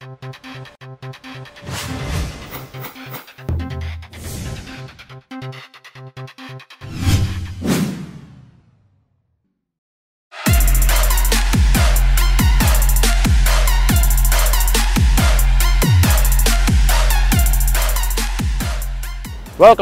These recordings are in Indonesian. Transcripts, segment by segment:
Welcome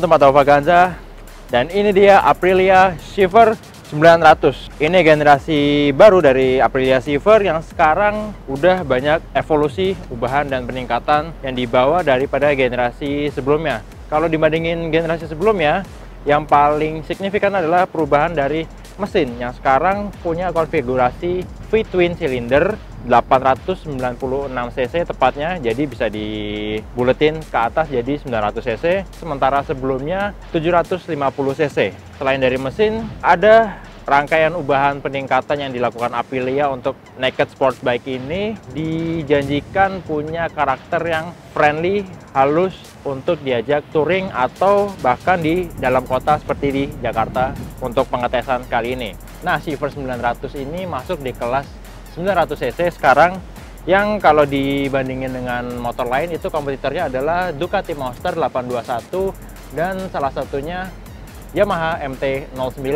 to Mata Vaganza, dan ini dia Aprilia Shiver 900. Ini generasi baru dari Aprilia Shiver yang sekarang udah banyak evolusi, ubahan, dan peningkatan yang dibawa daripada generasi sebelumnya. Kalau dibandingin generasi sebelumnya, yang paling signifikan adalah perubahan dari mesin yang sekarang punya konfigurasi V-twin cylinder 896 cc tepatnya, jadi bisa dibuletin ke atas jadi 900 cc, sementara sebelumnya 750 cc. Selain dari mesin, ada rangkaian ubahan peningkatan yang dilakukan Aprilia untuk naked sport bike ini. Dijanjikan punya karakter yang friendly, halus untuk diajak touring atau bahkan di dalam kota seperti di Jakarta untuk pengetesan kali ini. Nah, Shiver 900 ini masuk di kelas 900 cc sekarang, yang kalau dibandingin dengan motor lain itu kompetitornya adalah Ducati Monster 821 dan salah satunya Yamaha MT-09.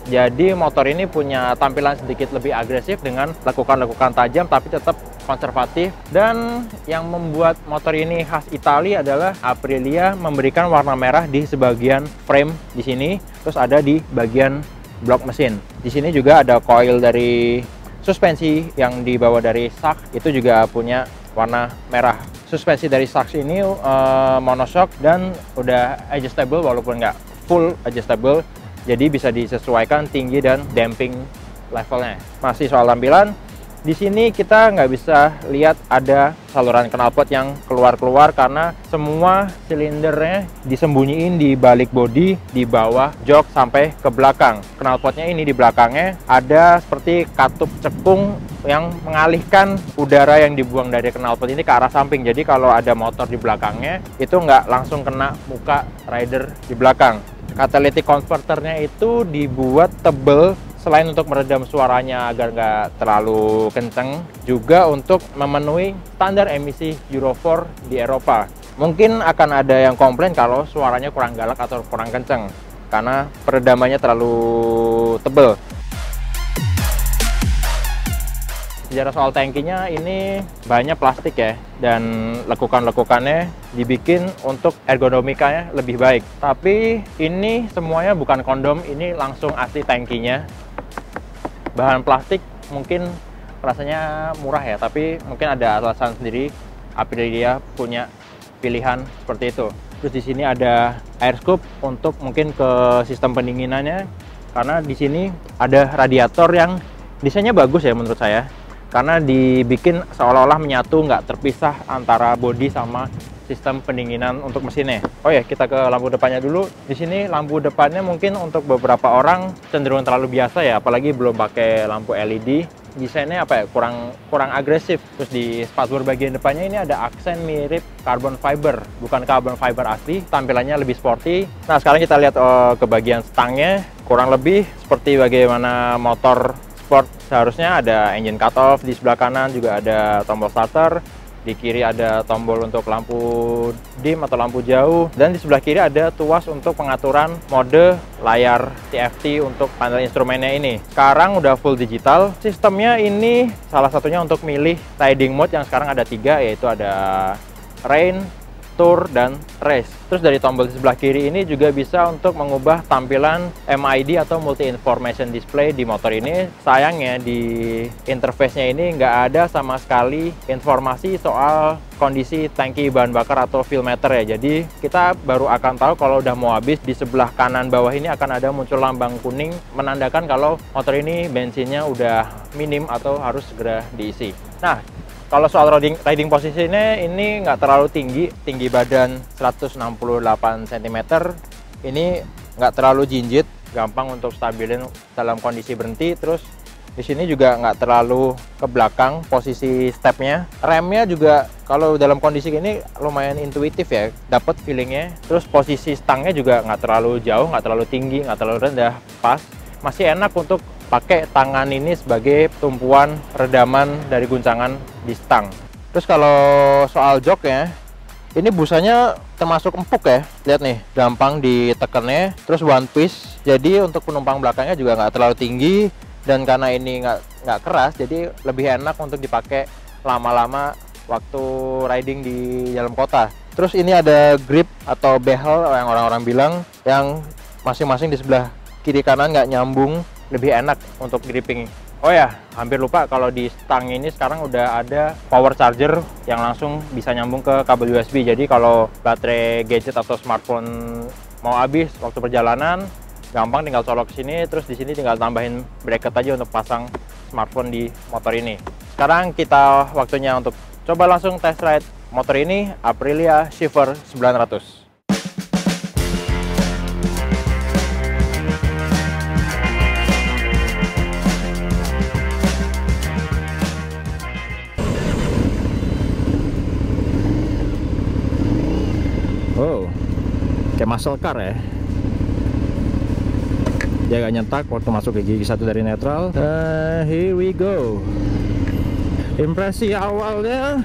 Jadi motor ini punya tampilan sedikit lebih agresif dengan lekukan-lekukan tajam tapi tetap konservatif. Dan yang membuat motor ini khas Italia adalah Aprilia memberikan warna merah di sebagian frame di sini, terus ada di bagian blok mesin. Di sini juga ada coil dari suspensi yang dibawa dari Sachs, itu juga punya warna merah. Suspensi dari Sachs ini monoshock dan udah adjustable walaupun nggak full adjustable, jadi bisa disesuaikan tinggi dan damping levelnya. Masih soal tampilan, di sini kita nggak bisa lihat ada saluran knalpot yang keluar-keluar karena semua silindernya disembunyiin di balik bodi, di bawah jok sampai ke belakang. Knalpotnya ini di belakangnya ada seperti katup cekung yang mengalihkan udara yang dibuang dari knalpot ini ke arah samping. Jadi kalau ada motor di belakangnya itu nggak langsung kena muka rider di belakang. Catalytic converternya itu dibuat tebel, selain untuk meredam suaranya agar nggak terlalu kenceng, juga untuk memenuhi standar emisi Euro 4 di Eropa. Mungkin akan ada yang komplain kalau suaranya kurang galak atau kurang kenceng karena peredamannya terlalu tebel. Sejarah soal tangkinya, ini banyak plastik ya, dan lekukan-lekukannya dibikin untuk ergonomikanya lebih baik. Tapi ini semuanya bukan kondom, ini langsung asli tangkinya. Bahan plastik mungkin rasanya murah ya, tapi mungkin ada alasan sendiri Aprilia punya pilihan seperti itu. Terus di sini ada air scoop untuk mungkin ke sistem pendinginannya, karena di sini ada radiator yang desainnya bagus ya menurut saya, karena dibikin seolah-olah menyatu, nggak terpisah antara bodi sama sistem pendinginan untuk mesinnya. Oh ya, kita ke lampu depannya dulu. Di sini lampu depannya mungkin untuk beberapa orang cenderung terlalu biasa ya, apalagi belum pakai lampu LED. Desainnya apa ya, kurang agresif. Terus di spatbor bagian depannya ini ada aksen mirip carbon fiber, bukan carbon fiber asli. Tampilannya lebih sporty. Nah, sekarang kita lihat ke bagian stangnya, kurang lebih seperti bagaimana motor sport seharusnya. Ada engine cut off, di sebelah kanan juga ada tombol starter, di kiri ada tombol untuk lampu dim atau lampu jauh, dan di sebelah kiri ada tuas untuk pengaturan mode layar TFT untuk panel instrumennya ini. Sekarang udah full digital. Sistemnya ini salah satunya untuk milih riding mode yang sekarang ada 3, yaitu ada rain, tour, dan race. Terus dari tombol di sebelah kiri ini juga bisa untuk mengubah tampilan MID atau Multi Information Display di motor ini. Sayangnya di interface-nya ini nggak ada sama sekali informasi soal kondisi tangki bahan bakar atau fuel meter ya. Jadi kita baru akan tahu kalau udah mau habis. Di sebelah kanan bawah ini akan ada muncul lambang kuning menandakan kalau motor ini bensinnya udah minim atau harus segera diisi. Nah, kalau soal riding posisinya ini nggak terlalu tinggi badan 168 cm. Ini nggak terlalu jinjit, gampang untuk stabilin dalam kondisi berhenti. Terus di sini juga nggak terlalu ke belakang posisi stepnya. Remnya juga kalau dalam kondisi ini lumayan intuitif ya, dapat feelingnya. Terus posisi stangnya juga nggak terlalu jauh, nggak terlalu tinggi, nggak terlalu rendah, pas. Masih enak untuk pakai tangan ini sebagai tumpuan redaman dari guncangan di stang. Terus kalau soal joknya, ini busanya termasuk empuk ya, lihat nih, gampang ditekannya, terus one piece, jadi untuk penumpang belakangnya juga nggak terlalu tinggi, dan karena ini nggak keras, jadi lebih enak untuk dipakai lama-lama waktu riding di dalam kota. Terus ini ada grip atau behel yang orang-orang bilang, yang masing-masing di sebelah kiri kanan nggak nyambung, lebih enak untuk gripping. Oh ya, hampir lupa kalau di stang ini sekarang udah ada power charger yang langsung bisa nyambung ke kabel USB. Jadi kalau baterai gadget atau smartphone mau habis waktu perjalanan, gampang tinggal colok ke sini, terus di sini tinggal tambahin bracket aja untuk pasang smartphone di motor ini. Sekarang kita waktunya untuk coba langsung test ride motor ini, Aprilia Shiver 900. Oh, kayak muscle car ya. Dia gak nyentak waktu masuk ke gigi satu dari netral. Here we go. Impresi awalnya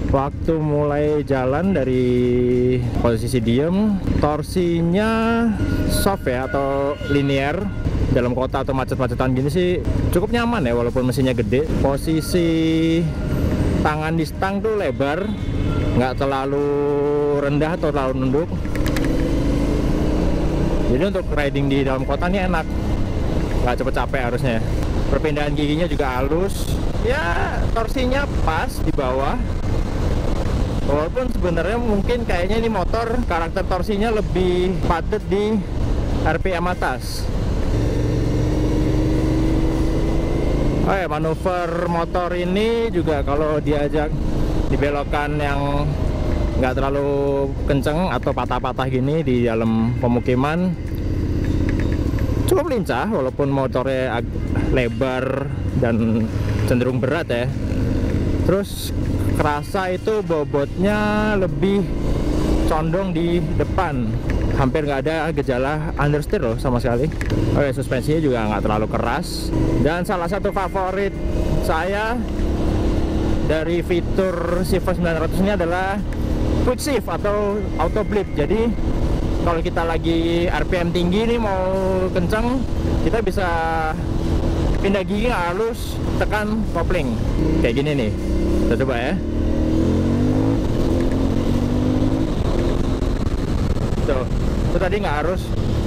waktu mulai jalan dari posisi diem, torsinya soft ya, atau linear. Dalam kota atau macet-macetan gini sih cukup nyaman ya, walaupun mesinnya gede. Posisi tangan di stang tuh lebar, nggak terlalu rendah atau terlalu nunduk. Jadi untuk riding di dalam kota ini enak, nggak cepet capek harusnya. Perpindahan giginya juga halus, ya torsinya pas di bawah. Walaupun sebenarnya mungkin kayaknya ini motor karakter torsinya lebih padat di RPM atas. Oh ya, manuver motor ini juga kalau diajak di belokan yang nggak terlalu kenceng atau patah-patah gini di dalam pemukiman cukup lincah, walaupun motornya lebar dan cenderung berat ya. Terus kerasa itu bobotnya lebih condong di depan, hampir nggak ada gejala understeer loh sama sekali. Oke, suspensinya juga nggak terlalu keras. Dan salah satu favorit saya dari fitur Shiver 900 ini adalah quick shift atau auto blip. Jadi kalau kita lagi RPM tinggi nih, mau kenceng, kita bisa pindah gigi halus, tekan kopling kayak gini nih. Kita coba ya. Tuh, itu tadi nggak harus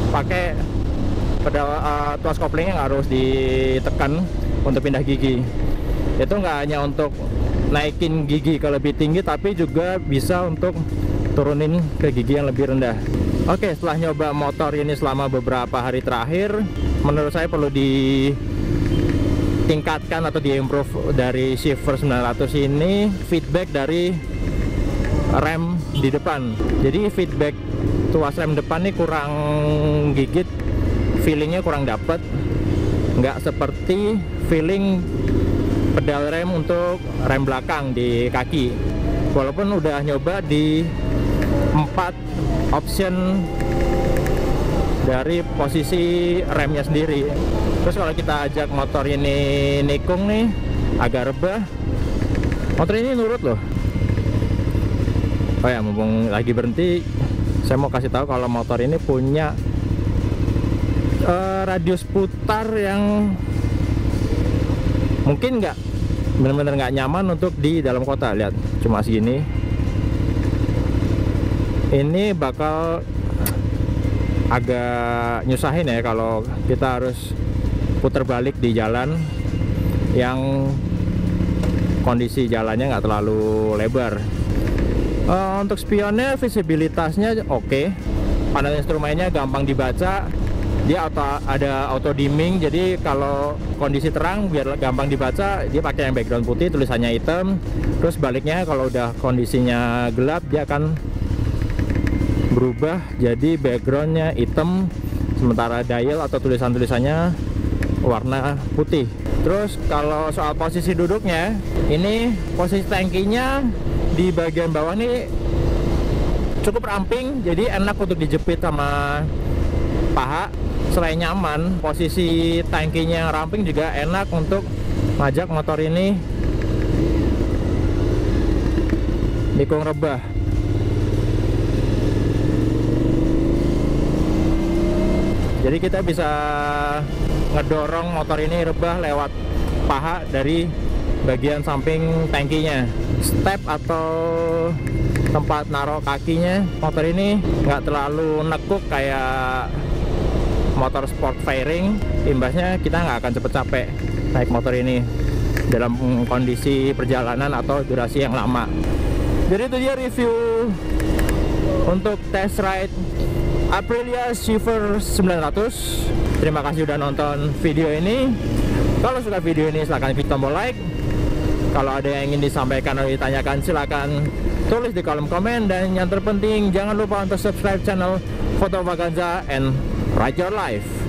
pakai pedal tuas koplingnya, nggak harus ditekan untuk pindah gigi. Itu nggak hanya untuk naikin gigi ke lebih tinggi, tapi juga bisa untuk turunin ke gigi yang lebih rendah. Oke, setelah nyoba motor ini selama beberapa hari terakhir, menurut saya perlu ditingkatkan atau diimprove dari Shiver 900 ini feedback dari rem di depan. Jadi feedback tuas rem depan ini kurang gigit, feelingnya kurang dapet, nggak seperti feeling pedal rem untuk rem belakang di kaki. Walaupun udah nyoba di 4 option dari posisi remnya sendiri. Terus kalau kita ajak motor ini nikung nih, agak rebah, motor ini nurut loh. Oh ya, mumpung lagi berhenti, saya mau kasih tahu kalau motor ini punya radius putar yang mungkin nggak benar-benar nggak nyaman untuk di dalam kota. Lihat, cuma segini. Ini bakal agak nyusahin ya kalau kita harus putar balik di jalan yang kondisi jalannya nggak terlalu lebar. Untuk spionnya, visibilitasnya oke. Panel instrumennya gampang dibaca. Dia ada auto dimming, jadi kalau kondisi terang biar gampang dibaca, dia pakai yang background putih, tulisannya hitam. Terus baliknya kalau udah kondisinya gelap, dia akan berubah jadi backgroundnya hitam, sementara dial atau tulisannya warna putih. Terus kalau soal posisi duduknya, ini posisi tangkinya di bagian bawah nih cukup ramping, jadi enak untuk dijepit sama paha. Selain nyaman, posisi tangkinya yang ramping juga enak untuk ngajak motor ini tikung rebah. Jadi kita bisa ngedorong motor ini rebah lewat paha dari bagian samping tangkinya. Step atau tempat naruh kakinya motor ini nggak terlalu nekuk kayak motor sport fairing. Imbasnya kita nggak akan cepet capek naik motor ini dalam kondisi perjalanan atau durasi yang lama. Jadi itu dia review untuk test ride Aprilia Silver 900. Terima kasih udah nonton video ini. Kalau suka video ini silahkan klik tombol like. Kalau ada yang ingin disampaikan atau ditanyakan silahkan tulis di kolom komen. Dan yang terpenting jangan lupa untuk subscribe channel Foto Vaganza and Ride Your Life.